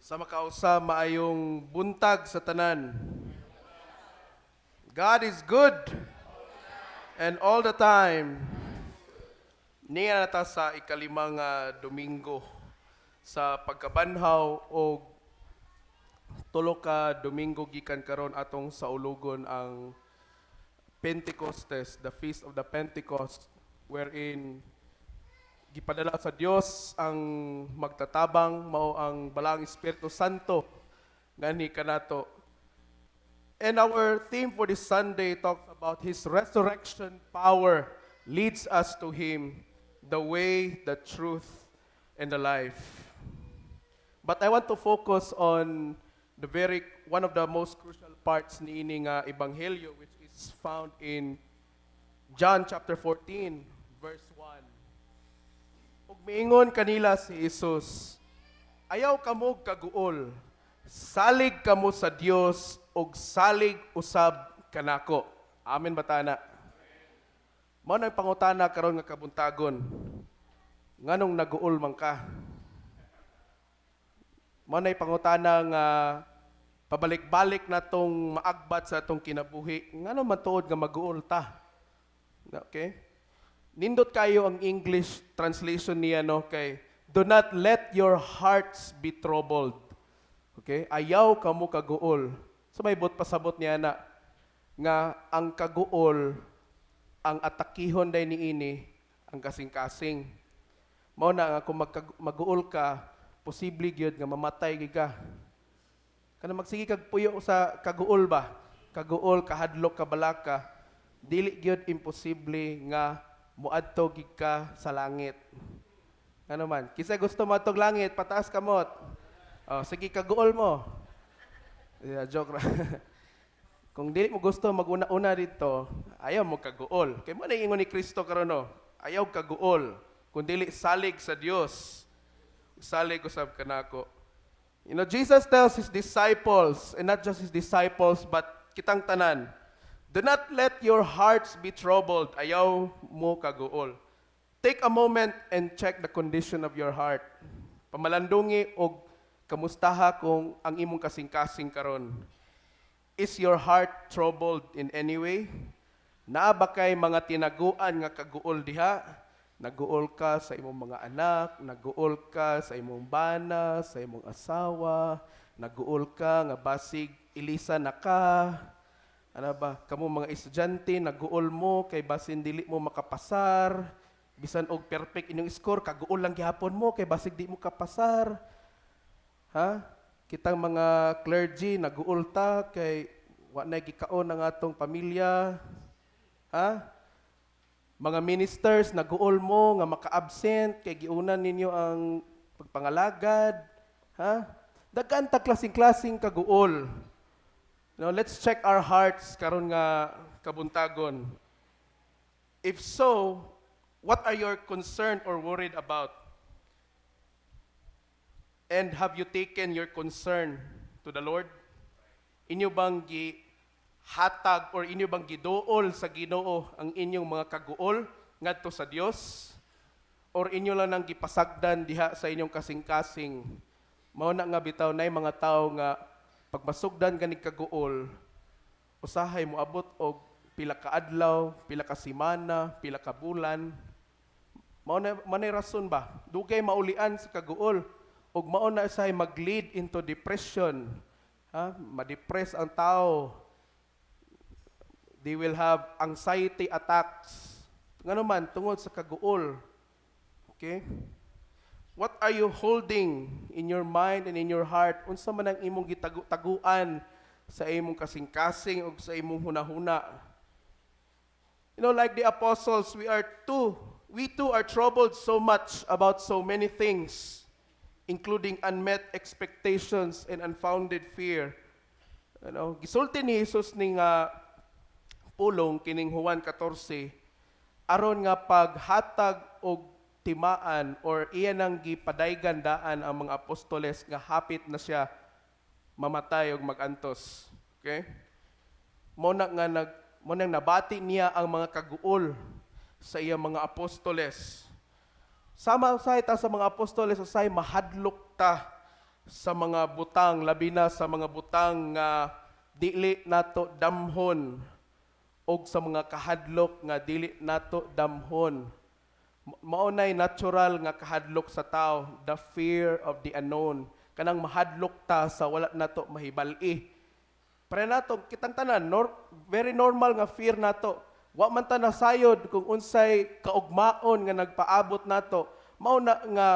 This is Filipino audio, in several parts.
Sa makausa maayong buntag sa tanan. God is good and all the time. Niya nata sa ikalimang Domingo sa pagkabanhaw o tulo ka Domingo gikan karon atong saulugon ang Pentecostes, the Feast of the Pentecost, wherein gipadala sa Dios ang magtatabang mao ang balang Espiritu Santo ngani kanato. And our theme for this Sunday talks about His resurrection power leads us to Him, the way, the truth, and the life. But I want to focus on one of the most crucial parts ni ining ebanghelyo, which is found in John chapter 14 verse 1. Ug miingon kanila si Jesus, ayaw kamo kaguol, salig kamo sa Dios ug salig usab kanako. Amen batana. Mao na pangutana karon nga kabuntagon. Nganong naguol man ka? Mao na pangutana nga pabalik-balik na tong maagbat sa atong kinabuhi. Ngano man tuod nga maguol ta? Okay? Nindot kayo ang English translation niya no kay do not let your hearts be troubled. Okay? Ayaw kamo kaguol. So may pasabot niya na nga ang kaguol ang atakihon day niini ang kasing-kasing. Mao na nga kung maguol ka, posible gyud nga mamatay gyud ka. Kana magsige kag puyo sa kaguol ba? Kaguol, kahadlok, kabalaka, dili gyud imposible nga muadto gid ka sa langit. Ano man? Kisa gusto mo atog langit, pataas kamot. Oh, sige kaguol mo. Yeah, joke ra. Kung dili mo gusto maguna-una dito, ayaw mo kaguol. Kay mo na ingon ni Kristo karon no. Ayaw kaguol. Kung dili salig sa Dios. Salig usab kanako. You know, Jesus tells His disciples, and not just His disciples, but kitang tanan, do not let your hearts be troubled. Ayaw mo kaguol. Take a moment and check the condition of your heart. Pamalandungi og kamustaha kung ang imong kasing-kasing karon. Is your heart troubled in any way? Naa ba kay mga tinaguan nga kaguol diha? Naguol ka sa imong mga anak, naguol ka sa imong bana, sa imong asawa, naguol ka nga basig ilisa na ka. Ano ba? Kamo mga estudyante, naguol mo kay basin dili mo makapasar. Bisan og perfect inyong score, kaguol lang gihapon mo kay basig di mo kapasar. Ha? Kitang mga clergy, naguol ta kay wa na gikaon ang atong pamilya. Ha? Mga ministers, naguol mo nga maka-absent kay giunan ninyo ang pagpangalagad. Ha? Daghan ta klasing-klasing kaguol. Now, let's check our hearts karon nga kabuntagon. If so, what are you concerned or worried about? And have you taken your concern to the Lord? Inyo bang gihatag or inyo bang giduol sa Ginoo ang inyong mga kaguol ngadto sa Dios? Or inyo lang nang gipasagdan diha sa inyong kasing-kasing? Mao na nga bitaw nay mga tawo nga pagmasugdan gani kaguol, usahay mo abot og pila ka adlaw, pila ka semana, pila ka bulan. Mao na manay rason ba? Dugay maulian sa kaguol. Ug mao na say mag-lead into depression. Ha? Ma-depress ang tao. They will have anxiety attacks. Ngano man tungod sa kaguol. Okay? What are you holding in your mind and in your heart? Unsa man ang imong gitaguan sa imong kasing-kasing ug sa imong hunahuna? You know, like the apostles, we too are troubled so much about so many things, including unmet expectations and unfounded fear. You know, gisulti ni Jesus ning pulong kining Juan 14 aron nga paghatag og timaan or iya nang gipadaygan daan ang mga apostoles nga hapit na siya mamatay og magantos. Okay? Mo nang nabati niya ang mga kaguol sa iyang mga apostoles. Sama usay ta sa mga apostoles usay mahadlok ta sa mga butang, labi na sa mga butang nga dili nato damhon og sa mga kahadlok nga dili nato damhon. Maunay natural nga kahadlok sa tao, the fear of the unknown. Kanang mahadlok ta sa wala nato mahibal-i. Para nato kitang tanan, very normal nga fear nato. Wa man ta nasayod kung unsay kaugmaon nga nagpaabot nato. Mao na nga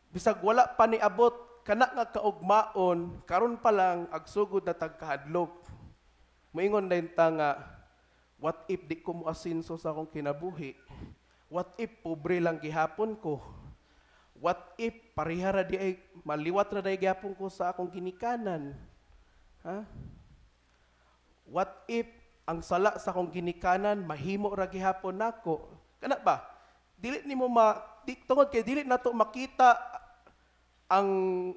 bisag wala pa niabot kana nga kaugmaon, karon pa lang agsugod na tagkahadlok. Moingon din ta nga, what if di ko moasinso sa akong kinabuhi? What if pobre lang gihapon ko? What if parihara di ay maliwat ra day gihapon ko sa akong ginikanan? Ha? What if ang sala sa akong ginikanan mahimo ra gihapon nako? Kana ba? Dili nimo tungod kay dili nato makita ang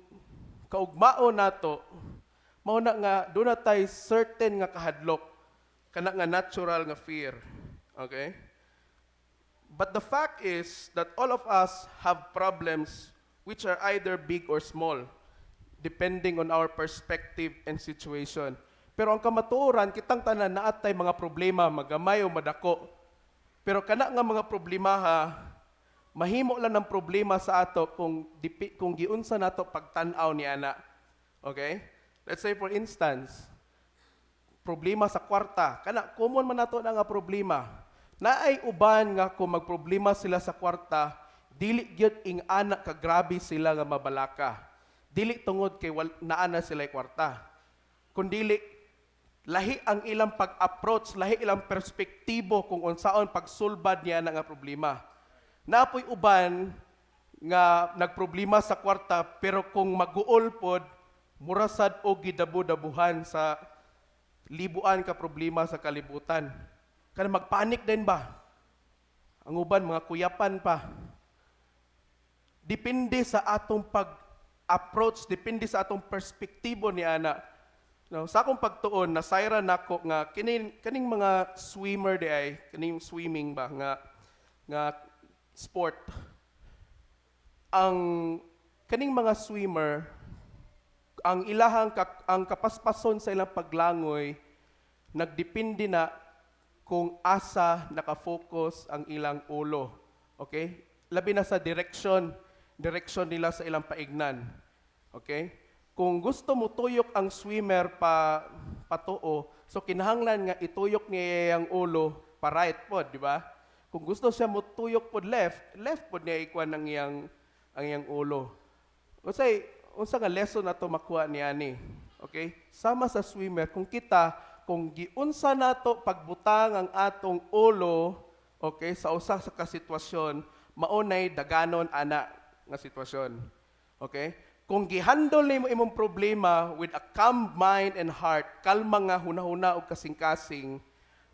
kaugmaon nato. Mao na nga do na tay certain nga kahadlok, kana nga natural nga fear. Okay? But the fact is that all of us have problems which are either big or small, depending on our perspective and situation. Pero ang kamatuoran, kitang tanan naatay mga problema, magamay o madako. Pero kana nga mga problema mahimo lang ng problema sa ato kung giunsa nato pagtan-aw ni ana. Okay? Let's say for instance, problema sa kwarta. Kana common man nato na nga problema. Naay uban nga kung magproblema sila sa kwarta, dili gyud ing ana ka grabe sila nga mabalaka. Dili tungod kay naana sila kwarta. Kundili lahi ang ilang pag-approach, lahi ilang perspektibo kung unsaon pagsulbad niya nga problema. Napoy uban nga nagproblema sa kwarta pero kung maguol pod murasad og gidabu-dabuhan sa libuan ka problema sa kalibutan. Kana magpanik din ba? Ang uban mga kuyapan pa. Depende sa atong pag-approach, depende sa atong perspektibo ni ana. Now, sa akong pagtuon, nasayra nako nga kaning mga swimmer di ay, kaning swimming ba nga sport. Ang kaning mga swimmer, ang ilahang ang kapaspason sa ilang paglangoy nagdepende na kung asa nakafocus ang ilang ulo. Okay? Labi na sa direction nila sa ilang paignan. Okay? Kung gusto mo tuyok ang swimmer patuo, so kinahanglan nga ituyok niya ang ulo pa right pod, di ba? Kung gusto siya mo tuyok pod left pod niya ikuan ang iyang ulo. Unsa nga lesson na to makuha ni ani? Okay? Sama sa swimmer, kung giunsa nato pagbutang ang atong ulo, okay, sa usa sa kasitwasyon, maunay daganon ana nga sitwasyon. Okay? Kung gihandle nimo imong problema with a calm mind and heart, kalma nga hunahuna og kasing-kasing,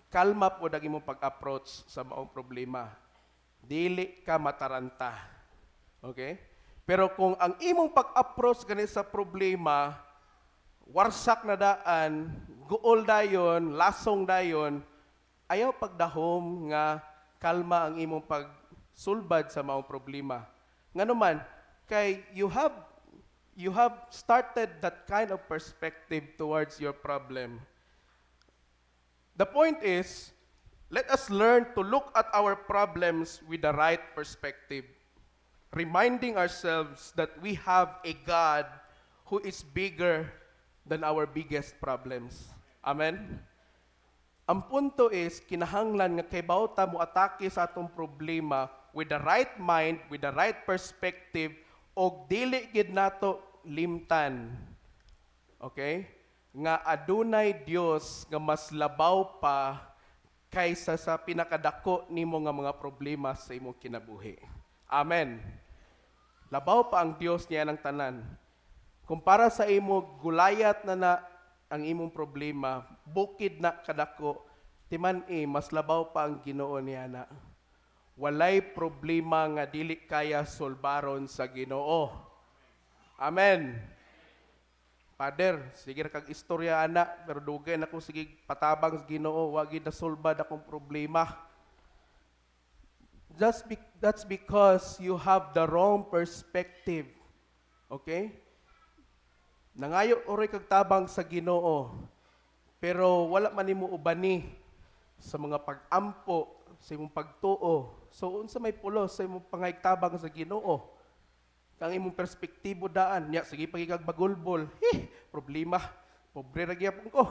kalma po ang imong pag-approach sa maong problema. Dili ka mataranta. Okay? Pero kung ang imong pag-approach gani sa problema, warsak na daan, guol dayon, lasong dayon, ayaw pagdahom nga kalma ang imong pagsulbad sa maong problema. Nganuman, kay you have started that kind of perspective towards your problem. The point is, let us learn to look at our problems with the right perspective, reminding ourselves that we have a God who is bigger than our biggest problems. Amen? Ang punto is, kinahanglan nga kay bawta mo atake sa atong problema with the right mind, with the right perspective, og dili gid nato limtan. Okay? Nga adunay Dios nga mas labaw pa kaysa sa pinakadako nimo nga mga problema sa imong kinabuhi. Amen. Labaw pa ang Dios niya ng tanan. Kumpara sa imo gulayat na ang imong problema, bukid na kadako, timan mas labaw pa ang Ginoo niya na. Walay problema nga dili kaya solbaron sa Ginoo. Amen. Father, sige ra kag istorya ana, pero dugay na ko sige patabang sa Ginoo, wa gid na solbad akong problema. That's because you have the wrong perspective. Okay? Nangayo oray kag tabang sa Ginoo, pero wala man nimo ubani sa mga pag-ampo, sa imong pagtuo. So unsa may pulos sa imong pangaytabang sa Ginoo? Kang imong perspektibo daan, nya sige pagikag bagulbol. Problema. Pobre ra gyapon ko.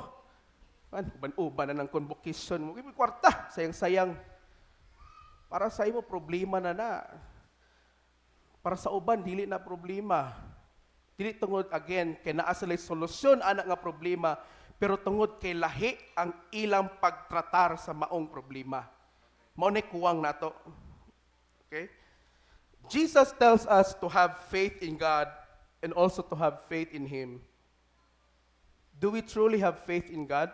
Uban-uban na ng convocation mo. Ibig kwarta, sayang-sayang. Para sa imo problema na. Para sa uban dili na problema. Dili tungod again kay naa sila solusyon ana nga problema, pero tungod kay lahi ang ilang pagtratar sa maong problema. Mao nay kuwang nato. Okay? Jesus tells us to have faith in God and also to have faith in Him. Do we truly have faith in God?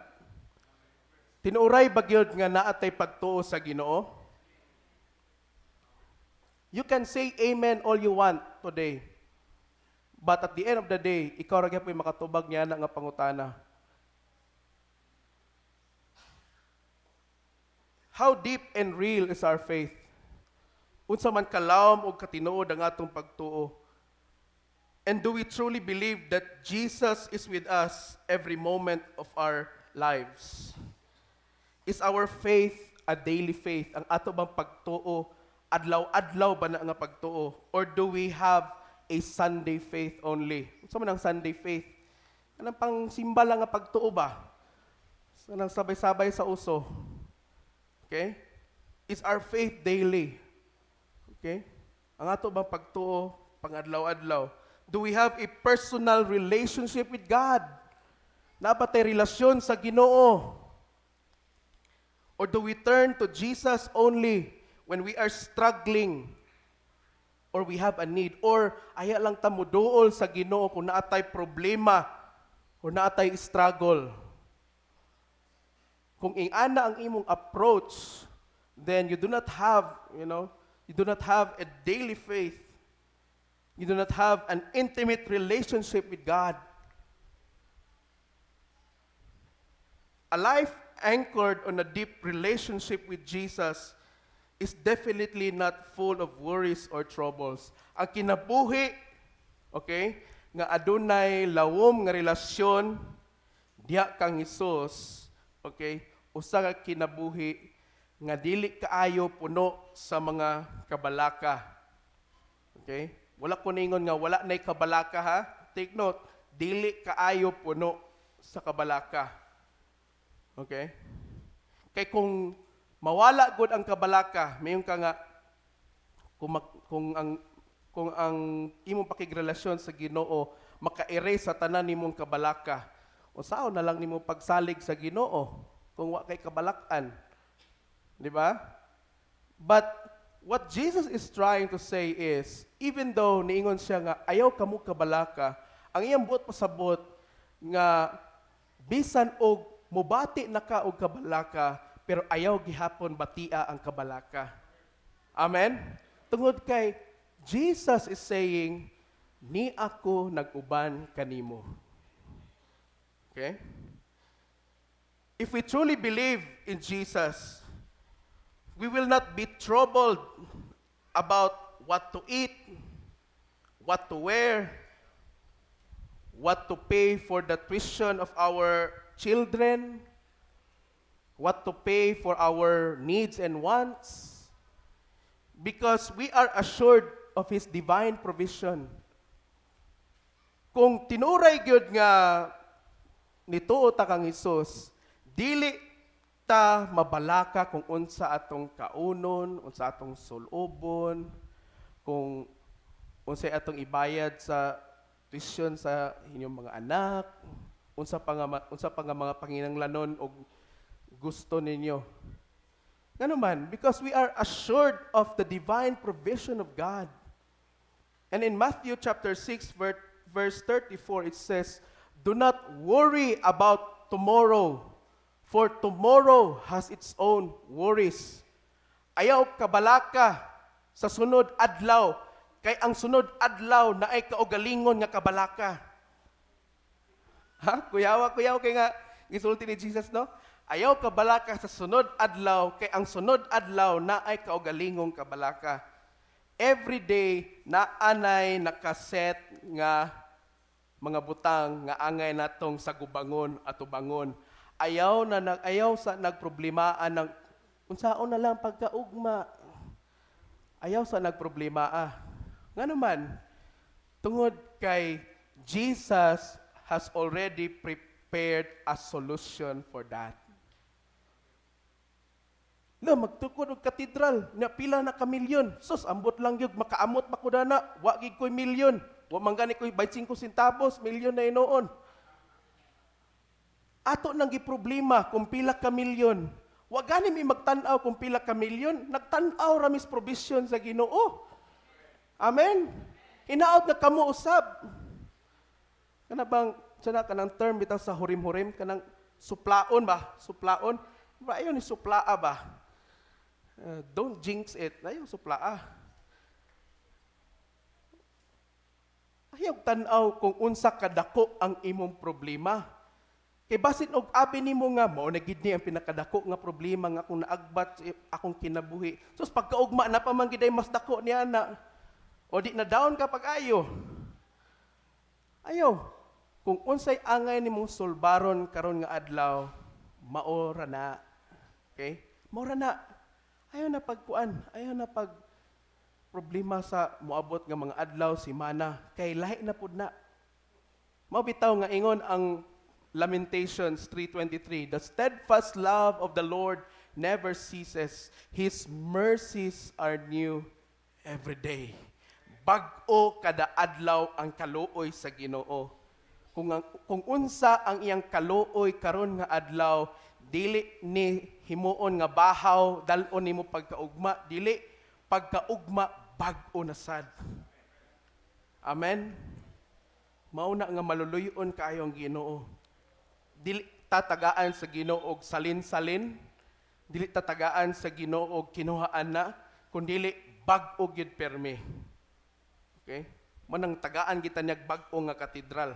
Tinuray ba gyud nga naa tay pagtuo sa Ginoo? You can say amen all you want today. But at the end of the day, ikaw ra gyapon makatubag niya na nga pangutana. How deep and real is our faith? Unsa man kalawom o katinuod ang atong pagtuo? And do we truly believe that Jesus is with us every moment of our lives? Is our faith a daily faith? Ang ato bang pagtuo, adlaw-adlaw ba na nga pagtuo? Or do we have a Sunday faith only? Unsa man ang Sunday faith? Anong pang simba lang nga pagtuo ba? Anong sabay-sabay sa uso? Okay? Is our faith daily? Okay? Ang ato bang pagtuo, pang-adlaw-adlaw? Do we have a personal relationship with God? Napatay relasyon sa Ginoo? Or do we turn to Jesus only when we are struggling or we have a need? Or aya lang ta moduol sa Ginoo kung naatay problema or naatay struggle? Kung ingana ang imong approach, then you do not have, you do not have a daily faith. You do not have an intimate relationship with God. A life anchored on a deep relationship with Jesus is definitely not full of worries or troubles. Ang kinabuhi, okay, nga adunay lawom nga relasyon diha kang Hesus, okay, usa ka kinabuhi nga dili kaayo puno sa mga kabalaka. Okay? Wala ko ningon nga wala nay kabalaka ha. Take note, dili kaayo puno sa kabalaka. Okay? Kay kung mawala gud ang kabalaka, mayon ka nga kung ang imong pakigrelasyon sa Ginoo maka-erase sa tanan nimong kabalaka, usaon na lang nimo pagsalig sa Ginoo kung wa kay kabalakan. Di ba? But what Jesus is trying to say is, even though niingon siya nga ayaw kamo kabalaka, ang iyang buot pasabot nga bisan og mubati na ka og kabalaka, pero ayaw gihapon batia ang kabalaka. Amen? Tungod kay Jesus is saying, ni ako nag-uban kanimo. Okay? If we truly believe in Jesus, we will not be troubled about what to eat, what to wear, what to pay for the tuition of our children, what to pay for our needs and wants, because we are assured of His divine provision. Kung tinuray gyud nga nituo ta kang Hesus, dili ta mabalaka kung unsa atong kaunon, unsa atong sulobon, kung unsay atong ibayad sa tuition sa inyong mga anak, unsa pa nga mga panginahanglanon o gusto ninyo. Ngano man, because we are assured of the divine provision of God. And in Matthew chapter 6 verse 34 it says, "Do not worry about tomorrow, for tomorrow has its own worries." Ayaw kabalaka sa sunod adlaw, kay ang sunod adlaw na ay kaugalingon nga kabalaka. Ha? Kuyawa kay nga gisulti ni Jesus, no? Ayaw kabalaka sa sunod adlaw, kay ang sunod adlaw na ay kaugalingong kabalaka. Every day na anay nakaset nga mga butang nga angay natong sa gubangon at ubangon. Ayaw sa nagproblimaan ng unsaon na lang pagkaugma. Ayaw sa nagproblema Nga naman, tungod kay Jesus has already prepared a solution for that. Na magtukod og katedral, na pila na ka milyon. Sus, ambot lang yun, makaamot pa ko na, wa gid ko'y milyon. Wa man gani ko'y 25 centavos, milyon na inoon. Ato nang giproblema kung pila ka milyon. Wa gani mi magtan-aw kung pila ka milyon, nagtan-aw ra mis provision sa Ginoo. Amen. Hinaot nga kamo usab. Kana bang sana kanang term bitaw sa hurim-hurim kanang suplaon ba? Suplaon. Ba ayon ni suplaa ba? Don't jinx it. Ayon suplaa. Ayaw tan-aw kung unsa kadako ang imong problema. Kay basin og abi nimo nga mao na gid ni ang pinakadako nga problema nga akong naagbat akong kinabuhi. Sus pagkaugma na pa man gid ay mas dako niya na. O di na down ka pag-ayo. Ayo. Kung unsay angay nimong sulbaron karon nga adlaw, mao ra na. Okay? Mao ra na. Ayaw na pagkuan, ayaw na pag problema sa moabot nga mga adlaw, semana, kay lahi na pud na. Mao bitaw nga ingon ang Lamentations 3:23, the steadfast love of the Lord never ceases. His mercies are new every day. Bag-o kada adlaw ang kaluoy sa Ginoo. Kung unsa ang iyang kaluoy karon nga adlaw, dili ni himuon nga bahaw, dal-on nimo pagkaugma, dili pagkaugma bag-o na sad. Amen. Mao na nga maluluyon kaayo ang Ginoo. Dili tatagaan sa Ginoo og salin-salin, dili tatagaan sa Ginoo og kinuhaan na, kundi bag-o gyud permi. Okay? Manang tagaan kita niyag bag-o nga katedral.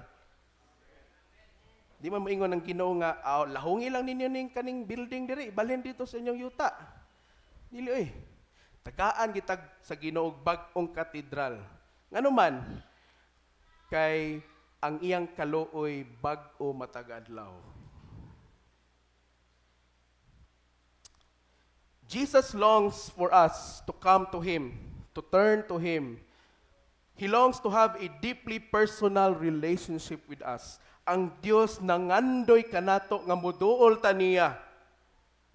Di man moingon ng Ginoo nga, lahungi lang ninyo ning kaning building diri, ibalhin dito sa inyong yuta. Dili oy. Tagaan kita sa Ginoo og bag-ong katedral. Ngano man kay ang iyang kaluoy bag-o matag adlaw. Jesus longs for us to come to Him, to turn to Him. He longs to have a deeply personal relationship with us. Ang Dios nangandoy kanato nga muduol ta niya,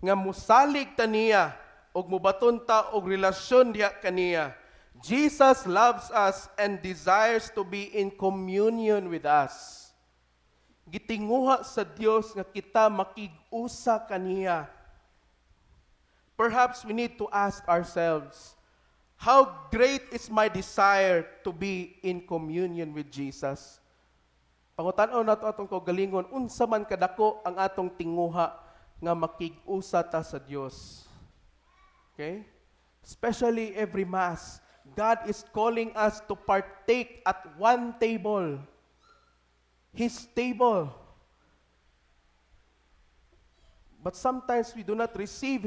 nga musalig ta niya, og mubaton ta og relasyon diha kaniya. Jesus loves us and desires to be in communion with us. Gitinguha sa Dios nga kita makig-usa kaniya. Perhaps we need to ask ourselves, how great is my desire to be in communion with Jesus? Pangutanon nato atong kaugalingon, unsa man kadako ang atong tinguha nga makig-usa ta sa Dios. Okay? Especially every Mass, God is calling us to partake at one table. His table. But sometimes we do not receive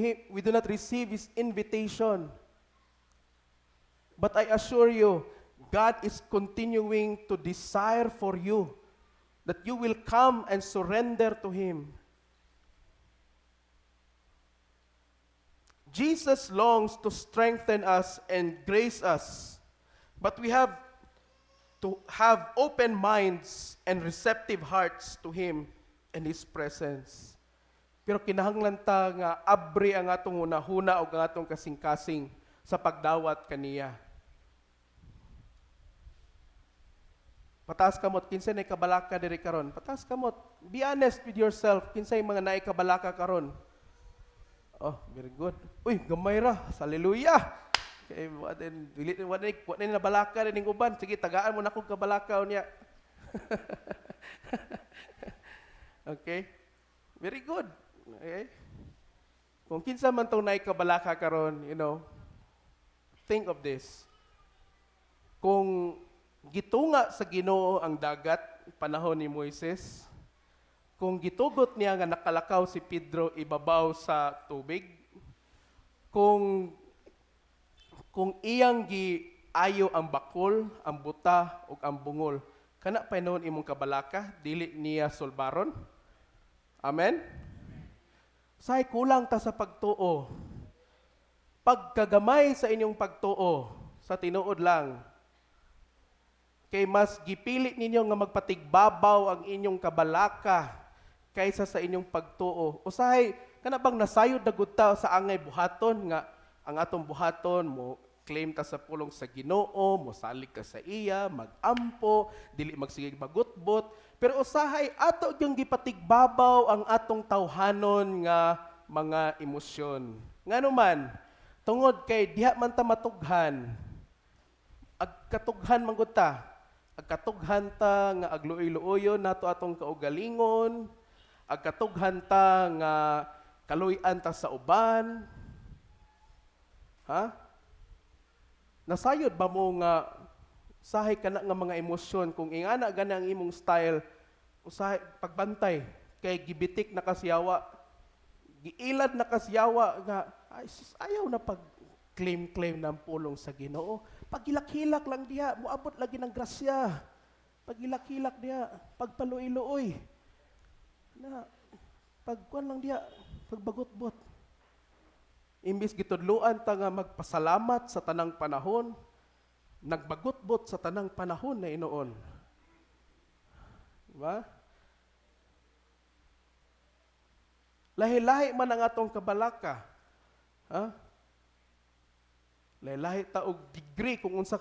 His invitation. But I assure you, God is continuing to desire for you that you will come and surrender to Him. Jesus longs to strengthen us and grace us, but we have to have open minds and receptive hearts to Him and His presence. Pero kinahanglan ta nga abri ang atong hunahuna o ang atong kasing-kasing sa pagdawat kaniya. Pataas kamot, kinsay na ikabalaka diri karon. Pataas kamot. Be honest with yourself. Kinsay mga naikabalaka karon. Oh, very good. Uy, gamay ra. Hallelujah. Okay, what na balaka rin ng uban. Sige, tagaan mo na akong kabalaka niya. Okay? Very good. Okay? Kung kinsa man tong naikabalaka karon, think of this. Kung gitunga sa Ginoo ang dagat, panahon ni Moises, kung gitugot niya nga nakalakaw si Pedro ibabaw sa tubig, kung iyang giayo ang bakol, ang buta ug ang bungol, kana pa noon imong kabalaka, dili niya sulbaron. Amen? Say kulang ta sa pagtuo. Pagkagamay sa inyong pagtuo, sa tinuod lang, kay mas gipili ninyo nga magpatigbabaw ang inyong kabalaka kaysa sa inyong pagtuo. Usahay, kana bang nasayod na gud ta sa angay buhaton nga ang atong buhaton mo claim ta sa pulong sa Ginoo, mo salig ka sa iya, magampo, dili magsigig magutbot, pero usahay ato yung gipatigbabaw ang atong tawhanon nga mga emosyon. Ngano man, tungod kay diha man ta matughan, agkatughan man gud ta, agkatughan ta nga agluoy-luoyon nato atong kaugalingon, agkatughan ta nga kaluy-an ta sa uban. Ha? Nasayod ba mo nga usahay ka na nga mga emosyon kung ingana gani ang imong style, usahay pagbantay kay gibitik na kasyawa, giilad na kasyawa nga ay, sus, ayaw na pag claim ng pulong sa Ginoo. Pagilak-hilak lang diha, muabot lagi ng grasya. Pagilak-hilak diha, pagpaluoy-luoy. Na pagkuan lang diha, pagbagot-bot. Imbis gitudloan ta nga magpasalamat sa tanang panahon, nagbagot-bot sa tanang panahon na inoon. Diba? Lahi-lahi man ang atong kabalaka. Ha? Lahi-lahi ta og degree kung unsa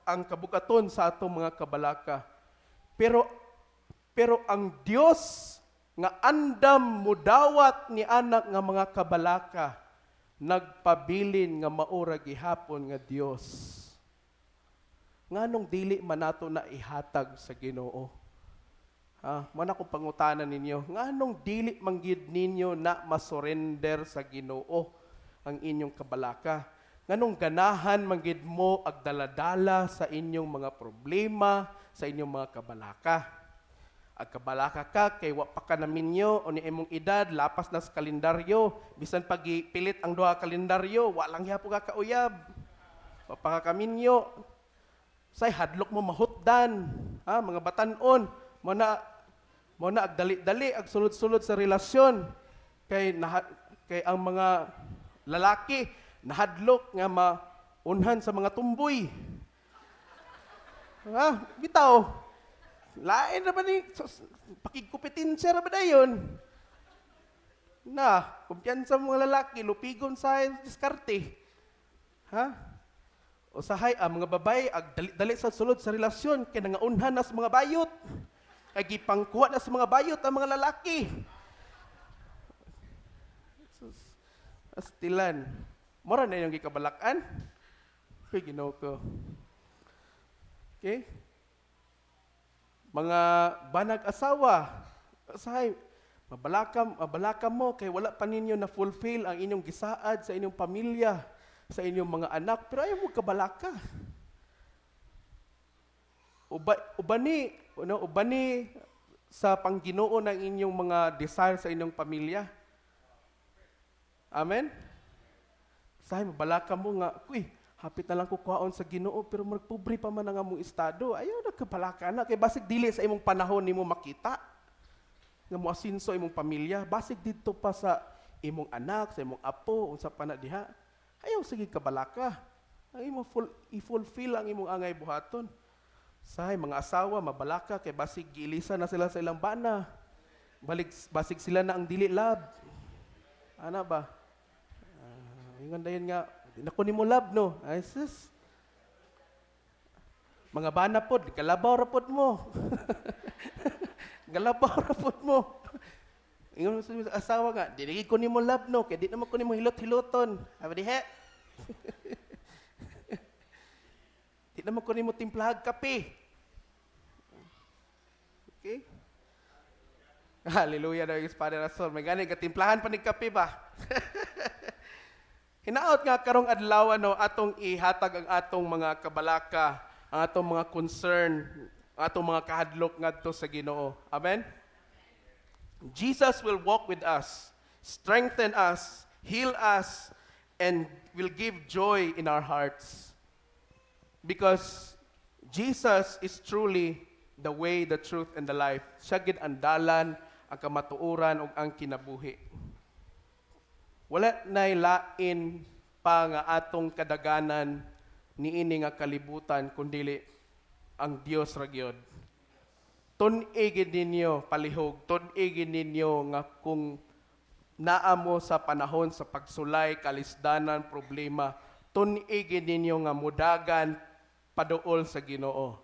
ang kabugaton sa atong mga kabalaka. Pero ang Dios nga andam mudawat ni anak nga mga kabalaka, nagpabilin nga maura gihapon nga Dios. Nganong dili man nato na ihatag sa Ginoo? Man ako pangutanan ninyo, nganong dili manggid ninyo na masurrender sa Ginoo ang inyong kabalaka? Nganong ganahan manggid mo agdaladala sa inyong mga problema, sa inyong mga kabalaka? Agkabalaka ka kay wa pa ka naminyo o ni imong edad lapas na sa kalendaryo, bisan pag pilit ang duha ka kalendaryo wa lang gyapon ka kauyab, wa pa ka kaminyo. Say hadlok mo mahutdan, mga batan-on mo na agdali-dali ag sulod-sulod sa relasyon kay ang mga lalaki nahadlok nga maunhan sa mga tumboy. Bitaw. Lain na ba ni pakigkumpetensya na ba na yun? Kumpiyansa mga lalaki, lupigon sa diskarte. Usahay, mga babay, dali sa sulod sa relasyon, kaya nangaunhan na sa mga bayot. Kaya gipangkuha na sa mga bayot ang mga lalaki. Astilan. Mora na yung gikabalakan. Okay, Ginoo ko. Okay? Mga banag asawa, usahay, mabalakam mo kay wala pa ninyo na fulfill ang inyong gisaad sa inyong pamilya, sa inyong mga anak, pero ayaw mo kabalaka. Ubani sa Pangginoo ng inyong mga desire sa inyong pamilya. Amen? Usahay, mabalakam mo nga, hapit na lang ko kuhaon sa Ginoo pero magpobre pa man ang among estado. Ayaw na kabalaka na kay basig dili sa imong panahon nimo makita nga moasinso imong pamilya, basig didto pa sa imong anak, sa imong apo, unsa pa na diha. Ayaw sige kabalaka. Ang imo i-fulfill ang imong angay buhaton. Say mga asawa mabalaka kay basig giilisa na sila sa ilang bana. Basig sila na ang dili love. Ana ba? Ingon dayon nga nako nimo love no. Ay sus. Mga bana pod, kalabaw ra pod mo. Galabaw ra pod mo. Ingon sa asawa nga, dili ko nimo love no, kay di naman ko nimo hilot-hiloton. Aba dihe. Di naman ko nimo timplahag kape. Okay? Hallelujah daw yung Father Rasul. May gani ka timplahan pa ni kape ba? Hinaot nga karong adlaw no atong ihatag ang atong mga kabalaka, ang atong mga concern, ang atong mga kahadlok ngadto sa Ginoo. Amen. Jesus will walk with us, strengthen us, heal us, and will give joy in our hearts. Because Jesus is truly the way, the truth, and the life. Siya gid ang dalan, ang kamatuoran, ug ang kinabuhi. Wala nay lain pa nga atong kadaganan niini nga kalibutan kundili ang Dios ra gyud. Tun-igid ninyo palihog, tun-igid ninyo nga kung naa mo sa panahon sa pagsulay, kalisdanan, problema, tun-igid ninyo nga mudagan paduol sa Ginoo.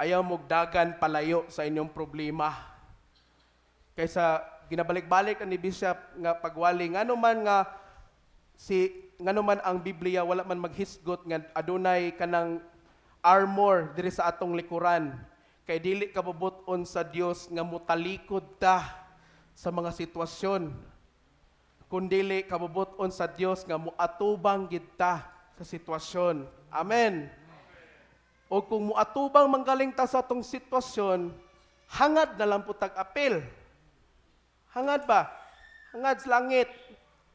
Ayaw mugdagan palayo sa inyong problema. Kaysa ginabalik-balik ni Bishop nga pagwali, ngano man ang Biblia wala man maghisgot nga adunay kanang armor diri sa atong likuran. Kay dili kabubuton sa Dios nga mutalikod ta sa mga sitwasyon. Kundili kabubuton sa Dios nga muatubang gid ta sa sitwasyon. Amen. O kung muatubang manggaling ta sa atong sitwasyon, hangad na lang putag apil. Hangad ba? Hangad sa langit.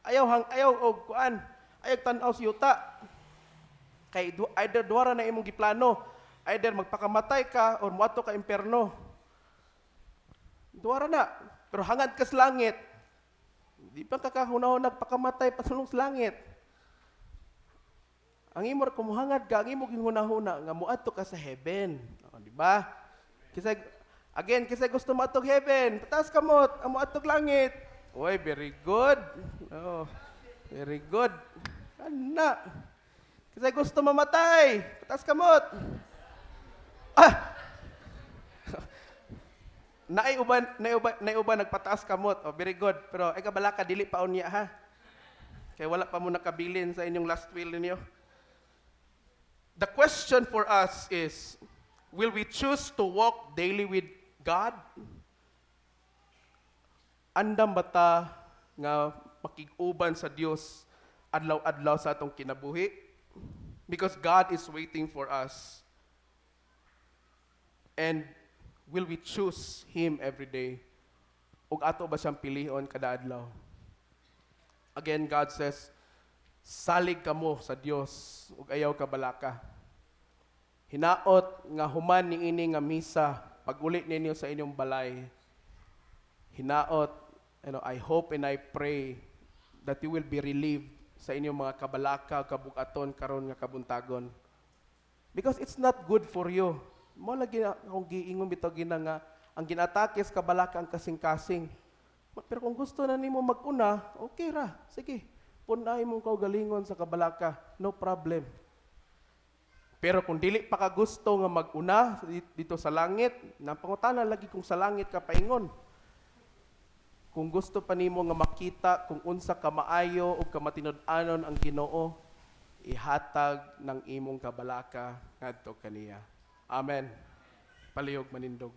Ayaw og kuan. Ayaw tan-aw sa yuta. Kay either duwara na imong giplano, either magpakamatay ka or muadto ka impierno. Duwara na. Pero hangad ka sa langit. Di pa kakahunahon nagpakamatay pasulong sa langit. Ang imo kumuhangad ka, ang imo ginhunahuna nga muadto ka sa heaven. O, di ba? Kisay gusto mo atog heaven, pataas ka mo, amo atog langit. Oy, very good. Oh, very good. Ana. Kisay gusto mamatay, pataas ka mo. Ah! Naiuban nagpataas kamot. Oh, very good. Pero ay kabala ka dili pa unya ha. Kay wala pa mo nakabilin sa inyong last will ninyo. The question for us is, will we choose to walk daily with God? Andam bata nga makig-uban sa Dios adlaw-adlaw sa atong kinabuhi? Because God is waiting for us. And will we choose Him every day? Ug ato ba siyang pilihon kada adlaw? Again, God says, salig kamo sa Dios ug ayaw ka balaka. Hinaot nga human niini nga misa pag-uli ninyo sa inyong balay. Hinaot, I hope and I pray that you will be relieved sa inyong mga kabalaka, kabugaton karon nga kabuntagon. Because it's not good for you. Mo lagi akong giingon bitaw gina nga ang ginatake sa kabalaka ang kasing-kasing. Pero kung gusto na nimo mag-una, okay ra. Sige, punay mong kaugalingon sa kabalaka, no problem. Pero kung dili pa ka gusto nga mag-una dito sa langit, napangutana lagi kung sa langit ka paingon. Kung gusto pa nimo nga makita kung unsa ka maayo o ka matinud-anon ang Ginoo, ihatag ng imong kabalaka ngadto kaniya. Amen. Palihog manindog.